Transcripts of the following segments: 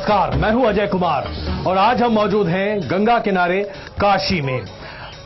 नमस्कार, मैं हूं अजय कुमार और आज हम मौजूद हैं गंगा किनारे काशी में।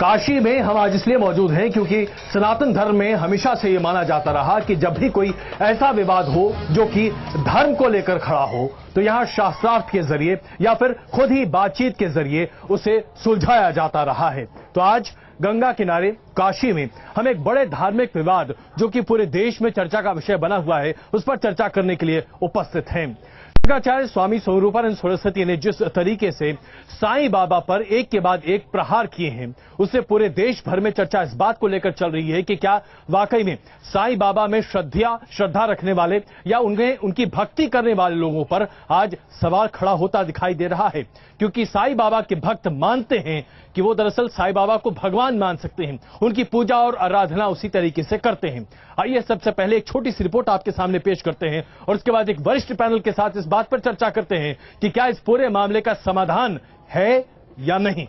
काशी में हम आज इसलिए मौजूद हैं क्योंकि सनातन धर्म में हमेशा से ये माना जाता रहा कि जब भी कोई ऐसा विवाद हो जो कि धर्म को लेकर खड़ा हो तो यहां शास्त्रार्थ के जरिए या फिर खुद ही बातचीत के जरिए उसे सुलझाया जाता रहा है। तो आज गंगा किनारे काशी में हम एक बड़े धार्मिक विवाद जो कि पूरे देश में चर्चा का विषय बना हुआ है उस पर चर्चा करने के लिए उपस्थित हैं। शंकराचार्य स्वामी स्वरूपानंद सरस्वती ने जिस तरीके से साईं बाबा पर एक के बाद एक प्रहार किए हैं उससे पूरे देश भर में चर्चा इस बात को लेकर चल रही है कि क्या वाकई में साईं बाबा में श्रद्धा रखने वाले या उनकी भक्ति करने वाले लोगों पर आज सवाल खड़ा होता दिखाई दे रहा है, क्योंकि साईं बाबा के भक्त मानते हैं कि वो दरअसल साईं बाबा को भगवान मान सकते हैं, उनकी पूजा और आराधना उसी तरीके से करते हैं। आइए सबसे पहले एक छोटी सी रिपोर्ट आपके सामने पेश करते हैं और उसके बाद एक वरिष्ठ पैनल के साथ इस बात पर चर्चा करते हैं कि क्या इस पूरे मामले का समाधान है या नहीं।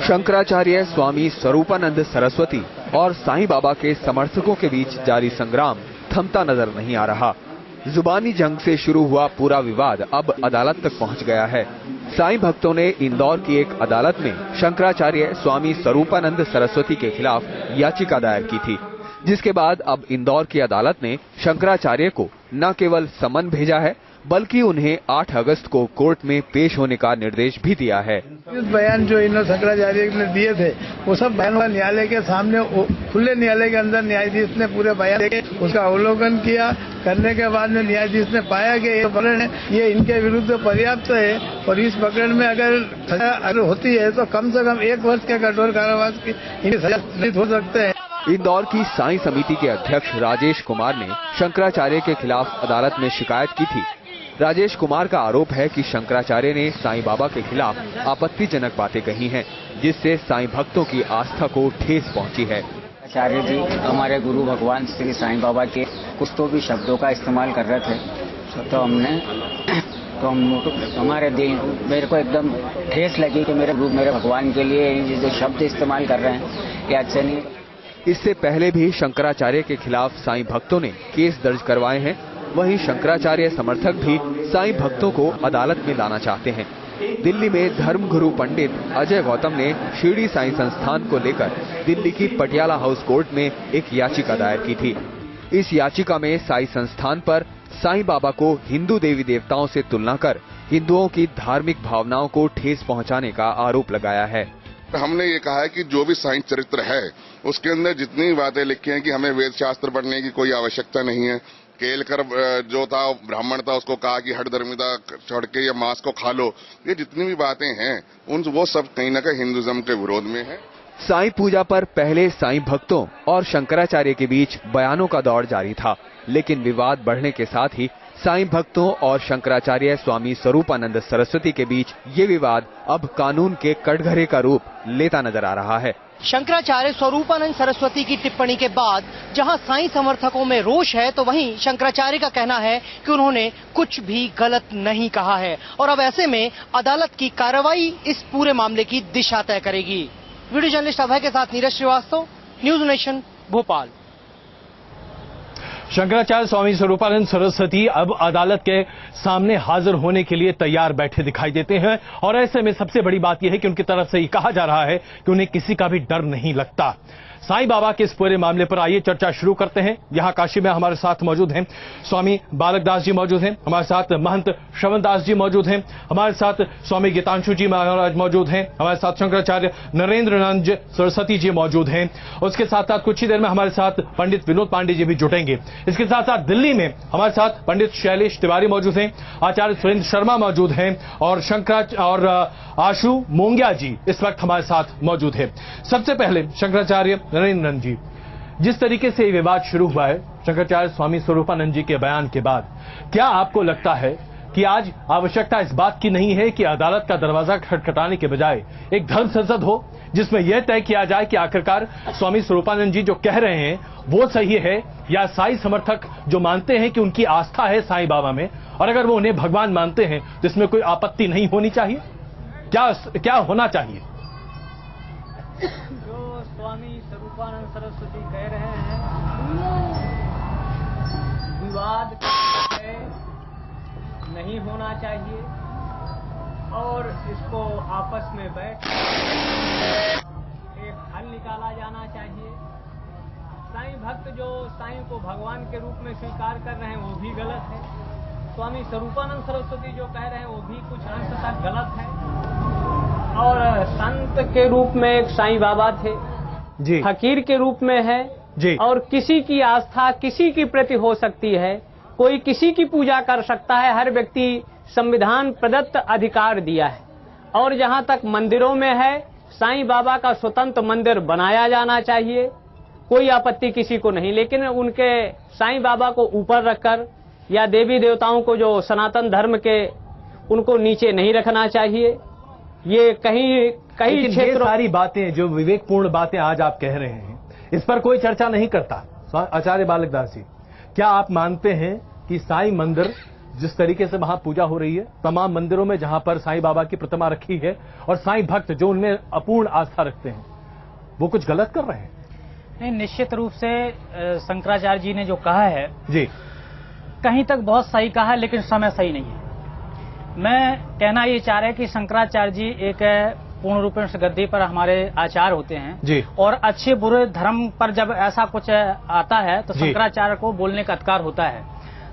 शंकराचार्य स्वामी स्वरूपानंद सरस्वती और साईं बाबा के समर्थकों के बीच जारी संग्राम थमता नजर नहीं आ रहा। जुबानी जंग से शुरू हुआ पूरा विवाद अब अदालत तक पहुंच गया है। साईं भक्तों ने इंदौर की एक अदालत में शंकराचार्य स्वामी स्वरूपानंद सरस्वती के खिलाफ याचिका दायर की थी, जिसके बाद अब इंदौर की अदालत ने शंकराचार्य को न केवल समन भेजा है बल्कि उन्हें 8 अगस्त को कोर्ट में पेश होने का निर्देश भी दिया है। इस बयान जो इन शंकराचार्य ने दिए थे वो सब बयान न्यायालय के सामने खुले न्यायालय के अंदर न्यायाधीश ने पूरे बयान देके उसका अवलोकन किया। करने के बाद में न्यायाधीश ने पाया कि ये प्रकरण ये इनके विरुद्ध पर्याप्त है और इस प्रकरण में अगर होती है तो कम से कम 1 वर्ष के कठोर कारावास की इनकी सजा नहीं हो सकते हैं। इंदौर की साईं समिति के अध्यक्ष राजेश कुमार ने शंकराचार्य के खिलाफ अदालत में शिकायत की थी। राजेश कुमार का आरोप है कि शंकराचार्य ने साईं बाबा के खिलाफ आपत्तिजनक बातें कही हैं, जिससे साईं भक्तों की आस्था को ठेस पहुंची है। आचार्य जी हमारे गुरु भगवान श्री साईं बाबा के कुछ तो भी शब्दों का इस्तेमाल कर रहे थे तो हमारे दिल मेरे को एकदम ठेस लगी कि मेरे गुरु मेरे भगवान के लिए ये जो शब्द इस्तेमाल कर रहे हैं ये अच्छे नहीं। इससे पहले भी शंकराचार्य के खिलाफ साईं भक्तों ने केस दर्ज करवाए हैं। वहीं शंकराचार्य समर्थक भी साईं भक्तों को अदालत में लाना चाहते हैं। दिल्ली में धर्मगुरु पंडित अजय गौतम ने शिरडी साईं संस्थान को लेकर दिल्ली की पटियाला हाउस कोर्ट में एक याचिका दायर की थी। इस याचिका में साईं संस्थान पर साईं बाबा को हिंदू देवी देवताओं से तुलना कर हिंदुओं की धार्मिक भावनाओं को ठेस पहुंचाने का आरोप लगाया है। हमने ये कहा है कि जो भी साईं चरित्र है उसके अंदर जितनी बातें लिखी हैं कि हमें वेद शास्त्र पढ़ने की कोई आवश्यकता नहीं है। केलकर जो था ब्राह्मण था उसको कहा कि हठ धर्मिता छोड़ के या मांस को खा लो, ये जितनी भी बातें हैं वो सब कहीं न कहीं हिंदुइज्म के विरोध में है। साईं पूजा पर पहले साईं भक्तों और शंकराचार्य के बीच बयानों का दौर जारी था, लेकिन विवाद बढ़ने के साथ ही साईं भक्तों और शंकराचार्य स्वामी स्वरूपानंद सरस्वती के बीच ये विवाद अब कानून के कटघरे का रूप लेता नजर आ रहा है। शंकराचार्य स्वरूपानंद सरस्वती की टिप्पणी के बाद जहां साईं समर्थकों में रोष है तो वहीं शंकराचार्य का कहना है कि उन्होंने कुछ भी गलत नहीं कहा है और अब ऐसे में अदालत की कार्रवाई इस पूरे मामले की दिशा तय करेगी। वीडियो जर्नलिस्ट अभय के साथ नीरज श्रीवास्तव, न्यूज नेशन, भोपाल। शंकराचार्य स्वामी स्वरूपानंद सरस्वती अब अदालत के सामने हाजिर होने के लिए तैयार बैठे दिखाई देते हैं और ऐसे में सबसे बड़ी बात यह है कि उनकी तरफ से ये कहा जा रहा है कि उन्हें किसी का भी डर नहीं लगता। साईं बाबा के इस पूरे मामले पर आइए चर्चा शुरू करते हैं। यहां काशी में हमारे साथ मौजूद हैं स्वामी बालकदास जी मौजूद हैं, हमारे साथ महंत श्रवण दास जी मौजूद हैं, हमारे साथ स्वामी गीतांशु जी महाराज मौजूद हैं, हमारे साथ शंकराचार्य नरेंद्रनंद सरस्वती जी मौजूद हैं। उसके साथ साथ कुछ ही देर में हमारे साथ पंडित विनोद पांडे जी भी जुटेंगे। इसके साथ साथ दिल्ली में हमारे साथ पंडित शैलेश तिवारी मौजूद हैं, आचार्य सुरेंद्र शर्मा मौजूद हैं और आशु मोंगिया जी इस वक्त हमारे साथ मौजूद है। सबसे पहले शंकराचार्य नरेंद्रनंद जी, जिस तरीके से ये विवाद शुरू हुआ है शंकराचार्य स्वामी स्वरूपानंद जी के बयान के बाद, क्या आपको लगता है कि आज आवश्यकता इस बात की नहीं है कि अदालत का दरवाजा खटखटाने के बजाय एक धर्म संसद हो जिसमें यह तय किया जाए कि आखिरकार स्वामी स्वरूपानंद जी जो कह रहे हैं वो सही है या साईं समर्थक जो मानते हैं कि उनकी आस्था है साईं बाबा में और अगर वो उन्हें भगवान मानते हैं तो इसमें कोई आपत्ति नहीं होनी चाहिए? क्या होना चाहिए? जो स्वामी स्वरूपानंद सरस्वती कह रहे हैं विवाद है नहीं होना चाहिए और इसको आपस में बैठ एक हल निकाला जाना चाहिए। साईं भक्त जो साईं को भगवान के रूप में स्वीकार कर रहे हैं वो भी गलत है। स्वामी स्वरूपानंद सरस्वती जो कह रहे हैं वो भी कुछ अंश तक गलत है। और संत के रूप में एक साईं बाबा थे जी, फकीर के रूप में है जी, और किसी की आस्था किसी की प्रति हो सकती है, कोई किसी की पूजा कर सकता है। हर व्यक्ति संविधान प्रदत्त अधिकार दिया है। और जहां तक मंदिरों में है, साईं बाबा का स्वतंत्र मंदिर बनाया जाना चाहिए, कोई आपत्ति किसी को नहीं, लेकिन उनके साईं बाबा को ऊपर रखकर या देवी देवताओं को जो सनातन धर्म के उनको नीचे नहीं रखना चाहिए। ये कहीं क्षेत्रों सारी बातें जो विवेकपूर्ण बातें आज आप कह रहे हैं, इस पर कोई चर्चा नहीं करता। आचार्य बालक दास जी, क्या आप मानते हैं कि साईं मंदिर जिस तरीके से वहां पूजा हो रही है, तमाम मंदिरों में जहां पर साईं बाबा की प्रतिमा रखी है और साईं भक्त जो उनमें अपूर्ण आस्था रखते हैं, वो कुछ गलत कर रहे हैं? नहीं, निश्चित रूप से शंकराचार्य जी ने जो कहा है जी, कहीं तक बहुत सही कहा है, लेकिन समय सही नहीं है। मैं कहना ये चाह रहा है कि शंकराचार्य जी एक पूर्ण रूपेण से गद्दी पर हमारे आचार्य होते हैं जी, और अच्छे बुरे धर्म पर जब ऐसा कुछ आता है तो शंकराचार्य को बोलने का अधिकार होता है।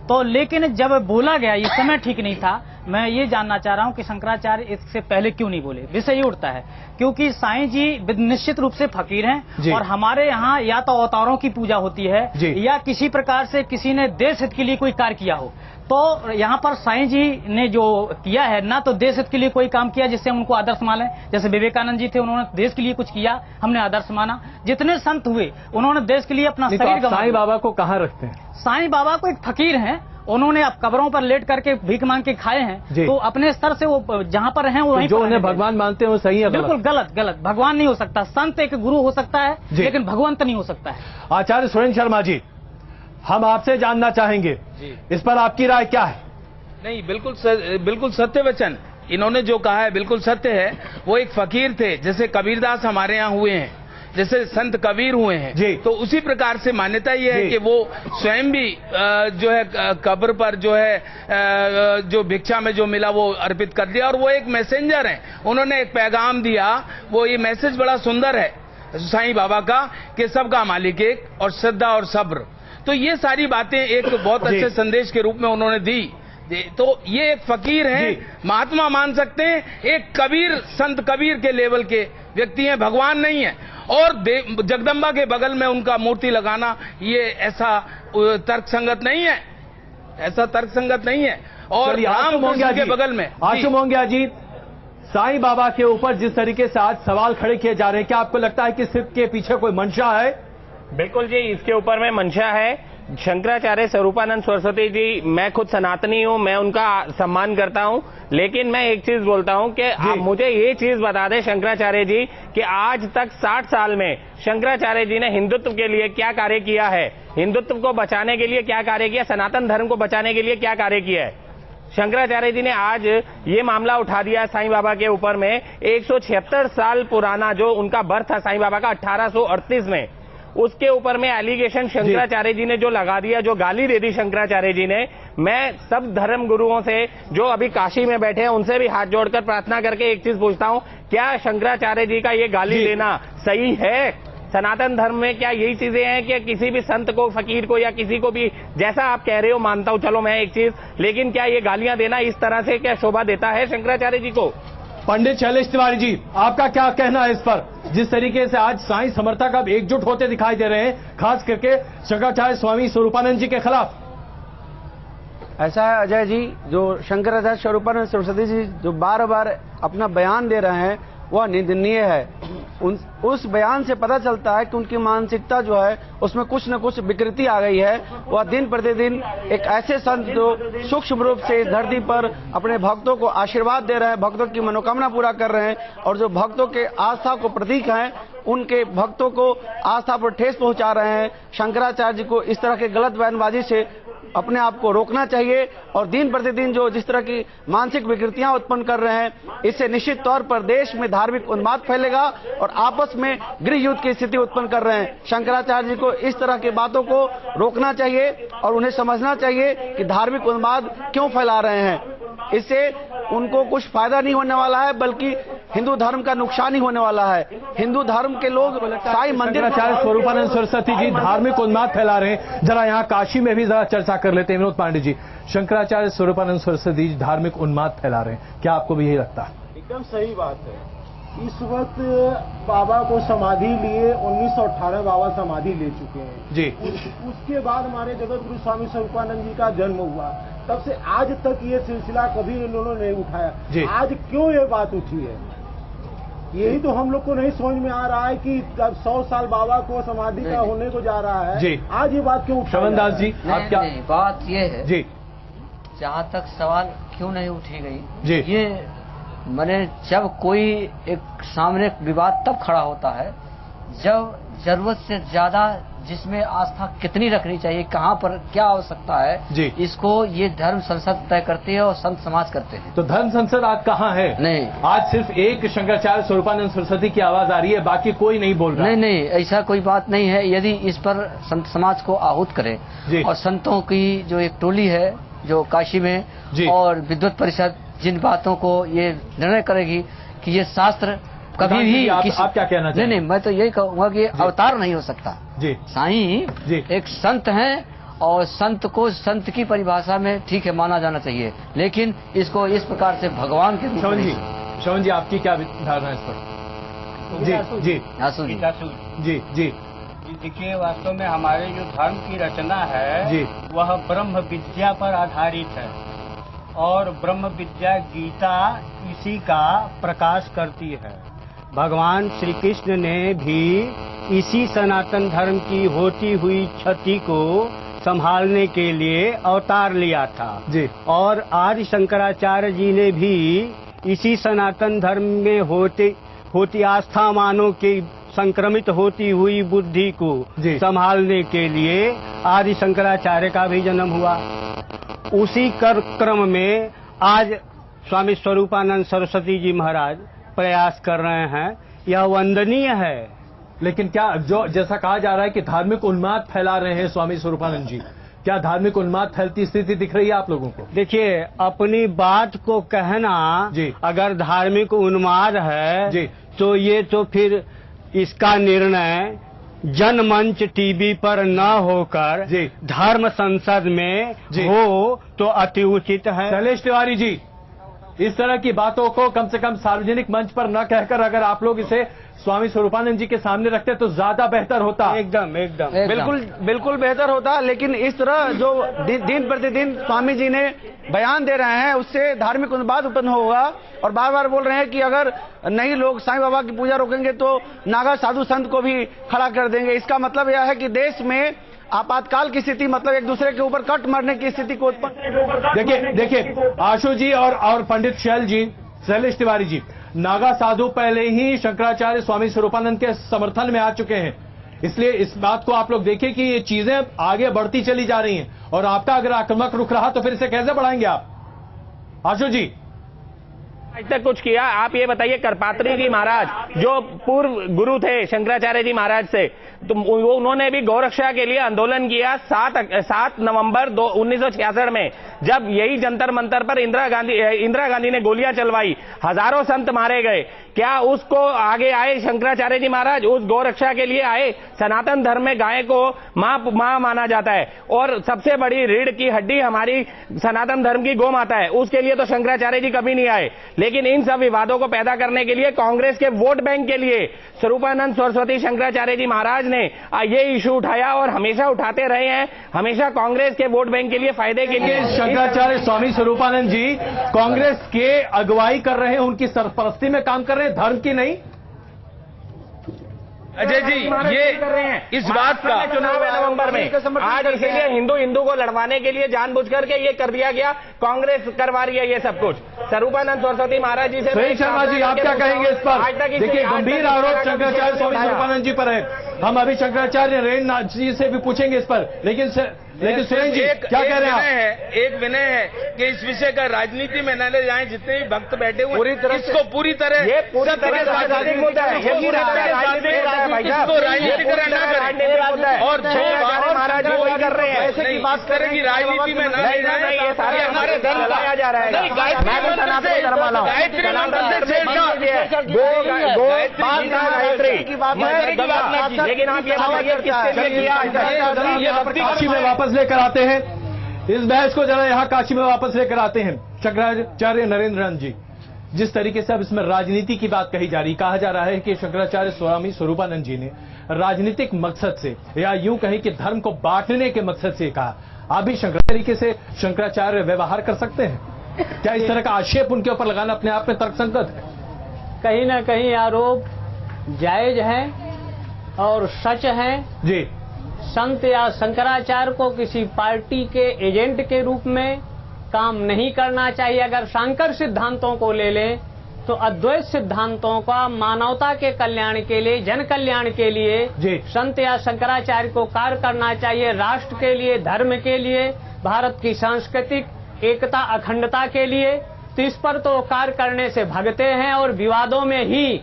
तो लेकिन जब बोला गया ये समय ठीक नहीं था। मैं ये जानना चाह रहा हूँ कि शंकराचार्य इससे पहले क्यों नहीं बोले। विषय ये उठता है क्योंकि साईं जी निश्चित रूप से फकीर हैं और हमारे यहाँ या तो अवतारों की पूजा होती है या किसी प्रकार से किसी ने देश हित के लिए कोई कार्य किया हो। तो यहाँ पर साईं जी ने जो किया है, ना तो देश हित के लिए कोई काम किया जिससे हम उनको आदर्श माने। जैसे विवेकानंद जी थे, उन्होंने देश के लिए कुछ किया, हमने आदर्श माना। जितने संत हुए उन्होंने देश के लिए अपना शरीर गंवाया। साईं बाबा को कहाँ रखते हैं? साईं बाबा को एक फकीर हैं, उन्होंने अब कब्रों पर लेट करके भीख मांग के खाए हैं, तो अपने स्तर से वो जहाँ पर हैं वो वहीं जो उन्हें भगवान मानते हैं वो सही है? बिल्कुल गलत। गलत भगवान नहीं हो सकता। संत एक गुरु हो सकता है लेकिन भगवंत नहीं हो सकता है। आचार्य सुरेंद्र शर्मा जी, हम आपसे जानना चाहेंगे इस पर आपकी राय क्या है? नहीं, बिल्कुल सत्य वचन इन्होंने जो कहा है बिल्कुल सत्य है। वो एक फकीर थे, जैसे कबीरदास हमारे यहाँ हुए हैं, जैसे संत कबीर हुए हैं, तो उसी प्रकार से मान्यता ये है कि वो स्वयं भी जो है कब्र पर जो है जो भिक्षा में जो मिला वो अर्पित कर दिया और वो एक मैसेंजर हैं। उन्होंने एक पैगाम दिया, वो ये मैसेज बड़ा सुंदर है साईं बाबा का कि सबका मालिक एक और श्रद्धा और सब्र। तो ये सारी बातें एक बहुत अच्छे संदेश के रूप में उन्होंने दी। तो ये एक फकीर हैं, महात्मा मान सकते हैं, एक कबीर संत कबीर के लेवल के व्यक्ति हैं, भगवान नहीं है। और जगदम्बा के बगल में उनका मूर्ति लगाना ये ऐसा तर्कसंगत नहीं है, ऐसा तर्कसंगत नहीं है। और राम मोंगिया के बगल में आशु मोंगिया जी, साईं बाबा के ऊपर जिस तरीके से आज सवाल खड़े किए जा रहे हैं, क्या आपको लगता है कि सिर्फ के पीछे कोई मंशा है? बिल्कुल जी, इसके ऊपर में मंशा है। शंकराचार्य स्वरूपानंद सरस्वती जी, मैं खुद सनातनी हूं, मैं उनका सम्मान करता हूं, लेकिन मैं एक चीज बोलता हूं कि आप मुझे ये चीज बता दें शंकराचार्य जी कि आज तक 60 साल में शंकराचार्य जी ने हिंदुत्व के लिए क्या कार्य किया है, हिंदुत्व को बचाने के लिए क्या कार्य किया, सनातन धर्म को बचाने के लिए क्या कार्य किया है। शंकराचार्य जी ने आज ये मामला उठा दिया साईं बाबा के ऊपर में। 176 साल पुराना जो उनका बर्थ था साईं बाबा का 1838 में, उसके ऊपर में एलिगेशन शंकराचार्य जी ने जो लगा दिया, जो गाली दे दी शंकराचार्य जी ने। मैं सब धर्म गुरुओं से जो अभी काशी में बैठे हैं उनसे भी हाथ जोड़कर प्रार्थना करके एक चीज पूछता हूं, क्या शंकराचार्य जी का ये गाली देना सही है? सनातन धर्म में क्या यही चीजें हैं कि किसी भी संत को, फकीर को या किसी को भी, जैसा आप कह रहे हो मानता हूं, चलो मैं एक चीज, लेकिन क्या ये गालियां देना इस तरह से क्या शोभा देता है शंकराचार्य जी को? पंडित शैलेश तिवारी जी, आपका क्या कहना है इस पर? जिस तरीके से आज साईं समर्थक अब एकजुट होते दिखाई दे रहे हैं, खास करके शंकराचार्य स्वामी स्वरूपानंद जी के खिलाफ। ऐसा है अजय जी, जो शंकराचार्य स्वरूपानंद सरस्वती जी जो बार बार अपना बयान दे रहे हैं वह निंदनीय है। उस बयान से पता चलता है कि उनकी मानसिकता जो है उसमें कुछ न कुछ विकृति आ गई है। वह दिन प्रतिदिन एक ऐसे संत जो सूक्ष्म रूप से इस धरती पर अपने भक्तों को आशीर्वाद दे रहे हैं, भक्तों की मनोकामना पूरा कर रहे हैं और जो भक्तों के आस्था को प्रतीक हैं, उनके भक्तों को आस्था पर ठेस पहुंचा रहे हैं। शंकराचार्य जी को इस तरह के गलत बयानबाजी से अपने आप को रोकना चाहिए और दिन प्रतिदिन जो जिस तरह की मानसिक विकृतियां उत्पन्न कर रहे हैं, इससे निश्चित तौर पर देश में धार्मिक उन्माद फैलेगा और आपस में गृह युद्ध की स्थिति उत्पन्न कर रहे हैं। शंकराचार्य जी को इस तरह की बातों को रोकना चाहिए और उन्हें समझना चाहिए कि धार्मिक उन्माद क्यों फैला रहे हैं। इससे उनको कुछ फायदा नहीं होने वाला है, बल्कि हिंदू धर्म का नुकसान ही होने वाला है। हिंदू धर्म के लोग साई मंदिर शंकराचार्य स्वरूपानंद सरस्वती जी धार्मिक उन्माद फैला रहे हैं। जरा यहाँ काशी में भी जरा चर्चा कर लेते हैं। विनोद पांडे जी, शंकराचार्य स्वरूपानंद सरस्वती जी धार्मिक उन्माद फैला रहे हैं, क्या आपको भी यही लगता है? एकदम सही बात है। इस वक्त बाबा को समाधि लिए 1918 बाबा समाधि ले चुके हैं जी। उसके बाद हमारे जगत गुरु स्वामी स्वरूपानंद जी का जन्म हुआ, तब से आज तक ये सिलसिला कभी इन्होंने नहीं उठाया। आज क्यों ये बात उठी है, यही तो हम लोग को नहीं समझ में आ रहा है कि जब 100 साल बाबा को समाधि का होने को जा रहा है जी, आज ये बात क्यों उठी? श्रवण दास जी, आप क्या? बात ये है जी, जहाँ तक सवाल क्यों नहीं उठी गई जी, ये मैंने जब कोई एक सामने विवाद तब खड़ा होता है जब जरूरत से ज्यादा जिसमें आस्था कितनी रखनी चाहिए, कहाँ पर क्या आवश्यकता है जी, इसको ये धर्म संसद तय करती है और संत समाज करते हैं। तो धर्म संसद आज कहाँ है? नहीं, आज सिर्फ एक शंकराचार्य स्वरूपानंद सरस्वती की आवाज आ रही है, बाकी कोई नहीं बोल रहा। नहीं, ऐसा कोई बात नहीं है। यदि इस पर संत समाज को आहूत करें और संतों की जो एक टोली है जो काशी में और विद्वत परिषद जिन बातों को ये निर्णय करेगी कि ये शास्त्र कभी भी आप क्या कहना चाहिए? नहीं, मैं तो यही कहूँगा कि अवतार नहीं हो सकता जी। साईं एक संत हैं और संत को संत की परिभाषा में ठीक है माना जाना चाहिए, लेकिन इसको इस प्रकार से भगवान के श्रवण जी आपकी क्या धारणा है इस पर? जी जी आसू जी जी देखिए, वास्तव में हमारे जो धर्म की रचना है जी, वह ब्रह्म विद्या पर आधारित है और ब्रह्म विद्या गीता इसी का प्रकाश करती है। भगवान श्री कृष्ण ने भी इसी सनातन धर्म की होती हुई क्षति को संभालने के लिए अवतार लिया था जी। और आदि शंकराचार्य जी ने भी इसी सनातन धर्म में होती आस्था मानों की संक्रमित होती हुई बुद्धि को संभालने के लिए आदि शंकराचार्य का भी जन्म हुआ। उसी क्रम में आज स्वामी स्वरूपानंद सरस्वती जी महाराज प्रयास कर रहे हैं, यह वंदनीय है। लेकिन क्या जो जैसा कहा जा रहा है कि धार्मिक उन्माद फैला रहे हैं स्वामी स्वरूपानंद जी, क्या धार्मिक उन्माद फैलती स्थिति दिख रही है आप लोगों को? देखिए, अपनी बात को कहना अगर धार्मिक उन्माद है तो ये तो फिर इसका निर्णय जनमंच टीवी पर न होकर धर्म संसद में हो तो अति उचित है। शैलेश तिवारी जी, इस तरह की बातों को कम से कम सार्वजनिक मंच पर न कहकर अगर आप लोग इसे स्वामी स्वरूपानंद जी के सामने रखते तो ज्यादा बेहतर होता। एकदम बिल्कुल बेहतर होता। लेकिन इस तरह जो दिन प्रतिदिन स्वामी जी ने बयान दे रहे हैं उससे धार्मिक उन्माद उत्पन्न होगा और बार बार बोल रहे हैं कि अगर नहीं लोग साईं बाबा की पूजा रोकेंगे तो नागा साधु संत को भी खड़ा कर देंगे। इसका मतलब यह है कि देश में आपातकाल की स्थिति, मतलब एक दूसरे के ऊपर कट मारने की स्थिति को उत्पन्न। देखिए आशु जी और पंडित शैलेश तिवारी जी, नागा साधु पहले ही शंकराचार्य स्वामी स्वरूपानंद के समर्थन में आ चुके हैं, इसलिए इस बात को आप लोग देखिए कि ये चीजें आगे बढ़ती चली जा रही हैं और आपका अगर आक्रामक रुख रहा तो फिर इसे कैसे बढ़ाएंगे आप? आशु जी, आज तक कुछ किया? आप ये बताइए, करपात्री जी महाराज जो पूर्व गुरु थे शंकराचार्य जी महाराज से, तो उन्होंने भी गौरक्षा के लिए आंदोलन किया 7 नवंबर 1966 में, जब यही जंतर मंतर पर इंदिरा गांधी ने गोलियां चलवाई, हजारों संत मारे गए। क्या उसको आगे आए शंकराचार्य जी महाराज? उस गौरक्षा के लिए आए। सनातन धर्म में गाय को मां माना जाता है और सबसे बड़ी रीढ़ की हड्डी हमारी सनातन धर्म की गौ माता है, उसके लिए तो शंकराचार्य जी कभी नहीं आए। लेकिन इन सब विवादों को पैदा करने के लिए, कांग्रेस के वोट बैंक के लिए स्वरूपानंद सरस्वती शंकराचार्य जी महाराज ने ये इशू उठाया और हमेशा उठाते रहे हैं, हमेशा कांग्रेस के वोट बैंक के लिए, फायदे के लिए। शंकराचार्य स्वामी स्वरूपानंद जी कांग्रेस के अगुवाई कर रहे हैं, उनकी सरपरस्ती में काम कर रहे हैं, धर्म की नहीं। अजय जी, ये कर रहे हैं इस बात का चुनाव है नवंबर में, आज इसीलिए हिंदू को लड़वाने के लिए जानबूझ करके ये कर दिया गया। कांग्रेस करवा रही है ये सब कुछ। स्वरूपानंद सरस्वती महाराज जी से शर्मा जी, आप क्या कहेंगे इस पर? देखिए, गंभीर आरोप शंकराचार्य स्वामी स्वरूपानंद जी पर है। हम अभी शंकराचार्य नरेंद्र जी से भी पूछेंगे इस पर, लेकिन सुरेंद्र जी क्या कह रहे हैं? एक विनय है कि इस विषय का राजनीति में न ले जाएं। जितने भी भक्त बैठे हुए इसको पूरी तरह इसको राजनीतिकरण न करें और जो महाराज वही कर रहे हैं इस तरह की राजनीति में न ले जाएं। ये हमारे धर्म का जा रहा है। लेकिन आप ये बताइए किसके लिए किया? काशी में वापस लेकर आते हैं इस बहस को, जरा यहाँ काशी में वापस लेकर आते हैं। शंकराचार्य नरेंद्र जी, जिस तरीके से अब इसमें राजनीति की बात कही जा रही, कहा जा रहा है कि शंकराचार्य स्वामी स्वरूपानंद जी ने राजनीतिक मकसद से या यूं कहें कि धर्म को बांटने के मकसद से कहा, आप भी तरीके से शंकराचार्य व्यवहार कर सकते हैं? क्या इस तरह का आक्षेप उनके ऊपर लगाना अपने आप में तर्कसंगत है? कहीं ना कहीं आरोप जायज है और सच है जी। संत या शंकराचार्य को किसी पार्टी के एजेंट के रूप में काम नहीं करना चाहिए। अगर शांकर सिद्धांतों को ले लें तो अद्वैत सिद्धांतों का मानवता के कल्याण के लिए, जन कल्याण के लिए संत या शंकराचार्य को कार्य करना चाहिए। राष्ट्र के लिए, धर्म के लिए, भारत की सांस्कृतिक एकता अखंडता के लिए। तो इस पर तो कार्य करने से भागते हैं और विवादों में ही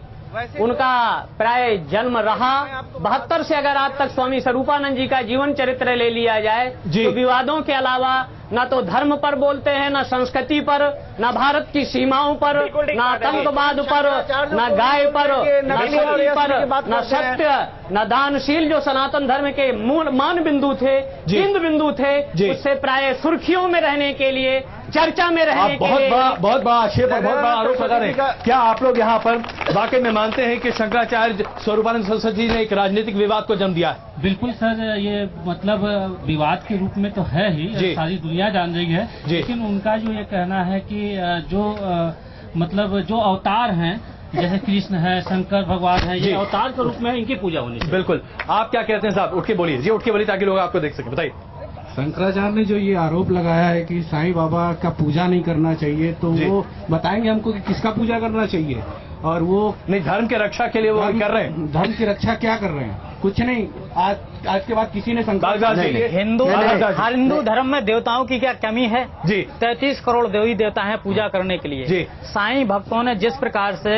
उनका प्राय जन्म रहा। 72 से अगर आज तक स्वामी स्वरूपानंद जी का जीवन चरित्र ले लिया जाए तो विवादों के अलावा न तो धर्म पर बोलते हैं, न संस्कृति पर, न भारत की सीमाओं पर, न आतंकवाद पर, न गाय पर, न सती पर, न सत्य, न दानशील जो सनातन धर्म के मूल मान बिंदु थे, केंद्र बिंदु थे, उससे प्राय सुर्खियों में रहने के लिए, चर्चा में रहने के लिए बहुत बड़ा आक्षेप और बहुत बड़ा आरोप लगा रहे हैं। क्या आप लोग यहाँ पर वाकई में मानते हैं कि शंकराचार्य स्वरूपानंद सरस्वती जी ने एक राजनीतिक विवाद को जन्म दिया है? बिल्कुल सर, ये मतलब विवाद के रूप में तो है ही, सारी दुनिया जान रही है। लेकिन उनका जो ये कहना है कि मतलब जो अवतार हैं, जैसे कृष्ण है, शंकर भगवान है, ये अवतार के रूप में इनकी पूजा होनी चाहिए। बिल्कुल। आप क्या कहते हैं साहब? उठ के बोलिए जी, उठ के बोलिए ताकि लोग आपको देख सकें। बताइए। शंकराचार्य ने जो ये आरोप लगाया है कि साईं बाबा का पूजा नहीं करना चाहिए, तो वो बताएंगे हमको कि किसका पूजा करना चाहिए? और वो नहीं, धर्म की रक्षा के लिए वो कर रहे हैं। धर्म की रक्षा क्या कर रहे हैं? कुछ नहीं। आज के बाद किसी ने हिंदू धर्म में देवताओं की क्या कमी है जी? 33 करोड़ देवी देवता हैं पूजा करने के लिए जी। साईं भक्तों ने जिस प्रकार से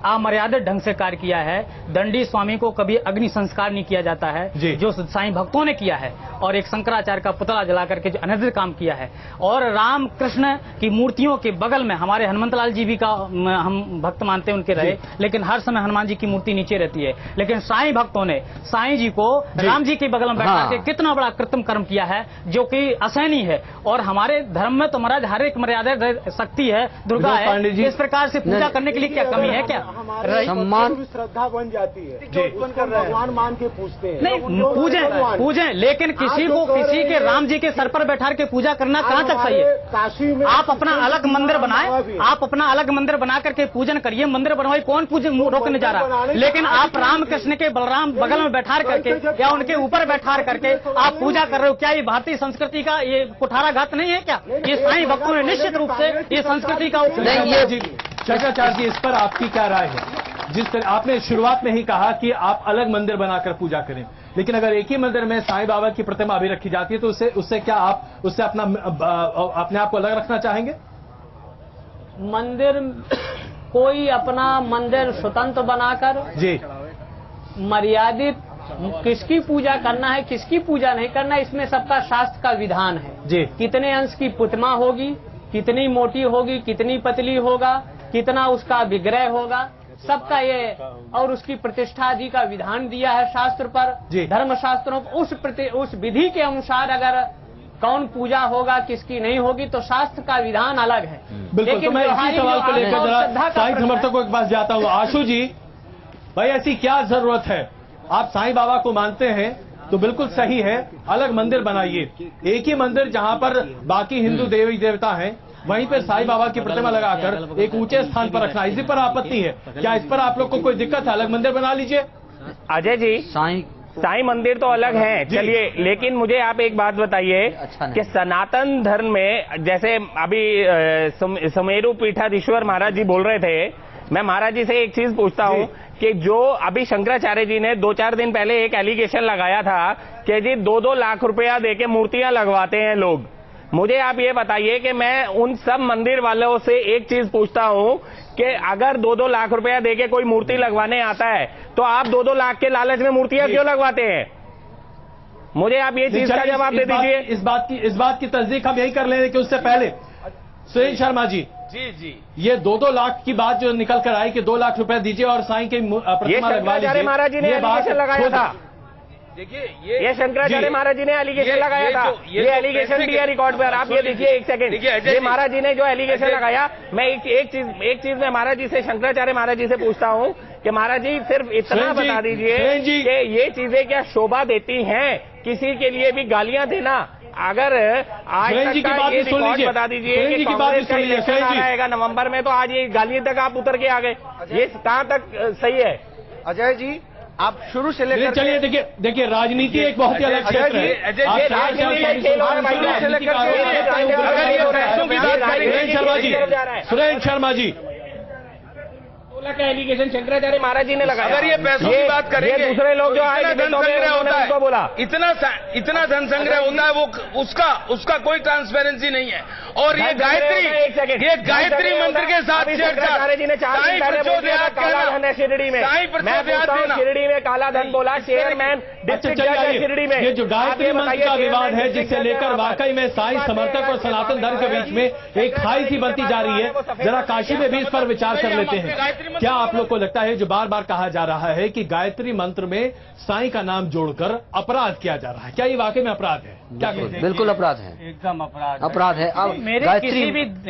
अमर्यादित ढंग से कार्य किया है, दंडी स्वामी को कभी अग्नि संस्कार नहीं किया जाता है जो साईं भक्तों ने किया है, और एक शंकराचार्य का पुतला जला करके जो अनैतिक काम किया है, और राम कृष्ण की मूर्तियों के बगल में हमारे हनुमंतलाल जी भी का हम भक्त मानते हैं उनके रहे, लेकिन हर समय हनुमान जी की मूर्ति नीचे रहती है। लेकिन साईं भक्तों ने साईं जी को राम जी के बगल में बैठा के कितना बड़ा कृत्रिम कर्म किया है जो कि असहनीय है। और हमारे धर्म में तो महाराज हर एक मर्यादा शक्ति है, दुर्गा है, इस प्रकार से पूजा करने के लिए क्या कमी है? क्या सम्मान श्रद्धा बन जाती है, भगवान मान के पूछते हैं। नहीं, पूजें, लेकिन किसी को किसी के राम जी के सर पर बैठा के पूजा करना कहाँ तक सही है? काशी में आप अपना अलग मंदिर बनाए, आप अपना अलग मंदिर बना करके पूजन करिए, मंदिर बनवाई, कौन पूजन रोकने जा रहा? लेकिन आप राम कृष्ण के बलराम बगल में बैठा करके या उनके ऊपर बैठा करके आप पूजा कर रहे हो, क्या ये भारतीय संस्कृति का ये कुठाराघात नहीं है क्या? ये साईं भक्तों ने निश्चित रूप से ये संस्कृति का शंकराचार्य जी, इस पर आपकी क्या राय है? जिस तरह आपने शुरुआत में ही कहा कि आप अलग मंदिर बनाकर पूजा करें, लेकिन अगर एक ही मंदिर में साईं बाबा की प्रतिमा अभी रखी जाती है तो उससे क्या आप उससे अपने आप को अलग रखना चाहेंगे? मंदिर कोई अपना मंदिर स्वतंत्र बनाकर जी मर्यादित किसकी पूजा करना है, किसकी पूजा नहीं करना, इसमें सबका शास्त्र का विधान है जी। कितने अंश की प्रतिमा होगी, कितनी मोटी होगी, कितनी पतली होगा, कितना उसका विग्रह होगा, सबका ये और उसकी प्रतिष्ठा आदि का विधान दिया है शास्त्र पर, धर्म शास्त्रों उस विधि के अनुसार अगर कौन पूजा होगा किसकी नहीं होगी तो शास्त्र का विधान अलग है। बिल्कुल। तो मैं इसी सवाल को लेकर जरा साईं समर्थकों के पास जाता हूँ। आशु जी, भाई ऐसी क्या जरूरत है? आप साईं बाबा को मानते हैं तो बिल्कुल सही है, अलग मंदिर बनाइए। एक ही मंदिर जहां पर बाकी हिंदू देवी देवता हैं वहीं पर साईं बाबा की प्रतिमा लगाकर एक ऊंचे स्थान पर रखना, इसी पर आपत्ति है क्या? इस पर आप लोग को कोई दिक्कत है? अलग मंदिर बना लीजिए। अजय जी, साईं मंदिर तो अलग है, चलिए, लेकिन मुझे आप एक बात बताइए कि सनातन धर्म में जैसे अभी सुमेरु पीठाधीश्वर महाराज जी बोल रहे थे मैं महाराज जी से एक चीज पूछता हूँ कि जो अभी शंकराचार्य जी ने 2-4 दिन पहले एक एलिगेशन लगाया था कि जी 2-2 लाख रुपया देके मूर्तियां लगवाते हैं लोग। मुझे आप ये बताइए कि मैं उन सब मंदिर वालों से एक चीज पूछता हूँ कि अगर 2-2 लाख रुपया देके कोई मूर्ति लगवाने आता है तो आप 2-2 लाख के लालच में मूर्तियां क्यों लगवाते हैं? मुझे आप ये चीज का जवाब दे दीजिए। इस बात की तस्दीक हम यही कर ले रहे हैं कि उससे पहले सुरेंद्र शर्मा जी, ये 2-2 लाख की बात जो निकल कर आई कि 2 लाख रुपए दीजिए और साईं की प्रतिमा लगवा लीजिए, महाराज जी ने एलिगेशन लगाया था। देखिए ये शंकराचार्य महाराज जी ने एलिगेशन लगाया था, ये एलिगेशन भी है रिकॉर्ड पर। आप ये देखिए एक सेकंड, ये महाराज जी ने जो एलिगेशन लगाया, मैं एक चीज में महाराज जी से, शंकराचार्य महाराज जी से पूछता हूँ कि महाराज जी सिर्फ इतना बता दीजिए कि ये चीजें क्या शोभा देती हैं? किसी के लिए भी गालियां देना, अगर आज तक का ये रिकॉर्ड बता दीजिए कि कांग्रेस का इलेक्शन आ रहेगा नवंबर में, तो आज ये गालियों तक आप उतर के आ गए, ये कहाँ तक सही है? अजय जी, आप शुरू से लेकर चलिए देखिए राजनीति एक बहुत ही अलग क्षेत्र है। सुरेंद्र शर्मा जी, का एलिगेशन शंकराचार्य महाराज जी ने लगाया। अगर ये पैसों की बात करेंगे, दूसरे लोग जो आए धन संग्रह होता है, बोला इतना धन संग्रह होता है, वो उसका कोई ट्रांसपेरेंसी नहीं है। और ये गायत्री मंत्र के साथ शंकराचार्य जी ने 4 दिन पहले काला धन है शिरडी में। मैं पूछता हूं, शिरडी में काला धन बोला चेयरमैन डिस्ट्रिक्ट जज है शिरडी में। ये जो गायत्री मंत्र का विवाद है, जिससे लेकर वाकई में साईं समर्थक और सनातन धर्म के बीच में एक खाई सी बनती जा रही है, जरा काशी में भी इस पर विचार कर लेते हैं। क्या आप लोग को लगता है, जो बार बार कहा जा रहा है कि गायत्री मंत्र में साईं का नाम जोड़कर अपराध किया जा रहा है, क्या ये वाकई में अपराध है? क्या कहते हैं? बिल्कुल अपराध है, एकदम अपराध है। अब मेरे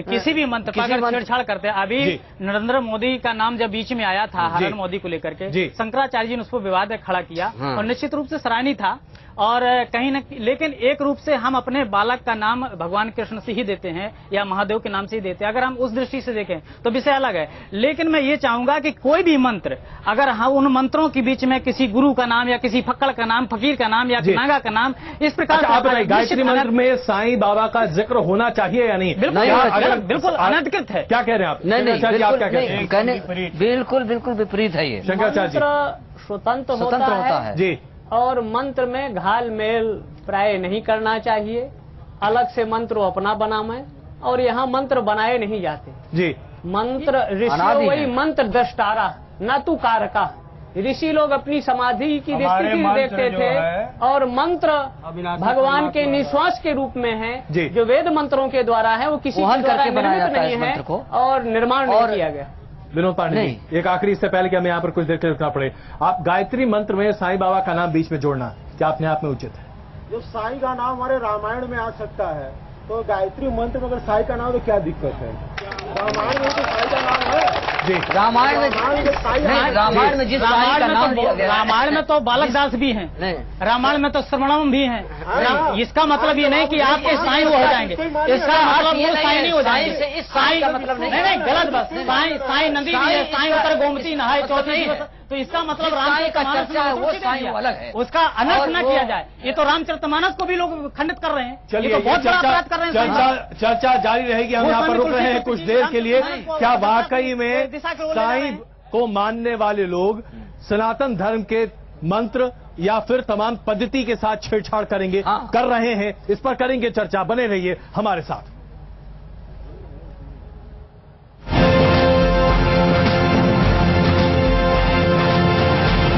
किसी भी मंत्र पर अगर छेड़छाड़ करते हैं, अभी नरेंद्र मोदी का नाम जब बीच में आया था हरण मोदी को लेकर के, शंकराचार्य जी ने उस पर विवाद खड़ा किया और निश्चित रूप से सराहनीय था। और कहीं न, लेकिन एक रूप से हम अपने बालक का नाम भगवान कृष्ण से ही देते हैं या महादेव के नाम से ही देते हैं। अगर हम उस दृष्टि से देखें तो विषय अलग है। लेकिन मैं ये चाहूंगा कि कोई भी मंत्र, अगर हम उन मंत्रों के बीच में किसी गुरु का नाम या किसी फक्कड़ का नाम, फकीर का नाम या नागा का नाम, इस प्रकार आप गायत्री मंत्र में साईं बाबा का जिक्र होना चाहिए या नहीं? बिल्कुल अनधिकृत है। क्या कह रहे हैं आप? नहीं, बिल्कुल विपरीत है ये। शंकराचार्य स्वतंत्र होता है जी, और मंत्र में घाल मेल प्राय नहीं करना चाहिए। अलग से मंत्र अपना बनाए और यहाँ मंत्र बनाए नहीं जाते जी। मंत्र ऋषि वही मंत्र दृष्टारा न तू कारका। ऋषि लोग अपनी समाधि की स्थिति देखते थे और मंत्र भगवान के निश्वास के रूप में है, जो वेद मंत्रों के द्वारा है, वो किसी के द्वारा निर्मित नहीं है और निर्माण नहीं किया गया। विनोद पांडे जी, एक आखिरी, इससे पहले कि हमें यहाँ पर कुछ देर के रुकना पड़े, आप गायत्री मंत्र में साईं बाबा का नाम बीच में जोड़ना क्या अपने आप में उचित है? जो साईं का नाम हमारे रामायण में आ सकता है, तो गायत्री मंत्र में अगर साईं का नाम तो क्या दिक्कत है? रामायण में तो साईं का नाम है जी। रामायण में जिस साईं का नाम लिया गया, रामायण में तो बालक दास भी हैं, रामायण में तो श्रवणम भी हैं। इसका मतलब ये नहीं कि आपके साईं वो हो जाएंगे, इसका मतलब वो साईं नहीं हो जाएंगे। साईं का मतलब नहीं, गलत बात। साईं नदी भी है, साईं होकर गोमती नहाए चौथी, तो इसका मतलब राम का चर्चा है, वो साईं अलग है, उसका अनर्थ न किया जाए। ये तो रामचरितमानस को भी लोग खंडित कर रहे हैं। चलिए, तो बहुत बड़ा अपराध कर रहे हैं। चर्चा जारी रहेगी, हम यहाँ पर रुक रहे हैं कुछ देर के लिए। क्या वाकई में साईं को मानने वाले लोग सनातन धर्म के मंत्र या फिर तमाम पद्धति के साथ छेड़छाड़ करेंगे, कर रहे हैं? इस पर करेंगे चर्चा, बने रहिए हमारे साथ।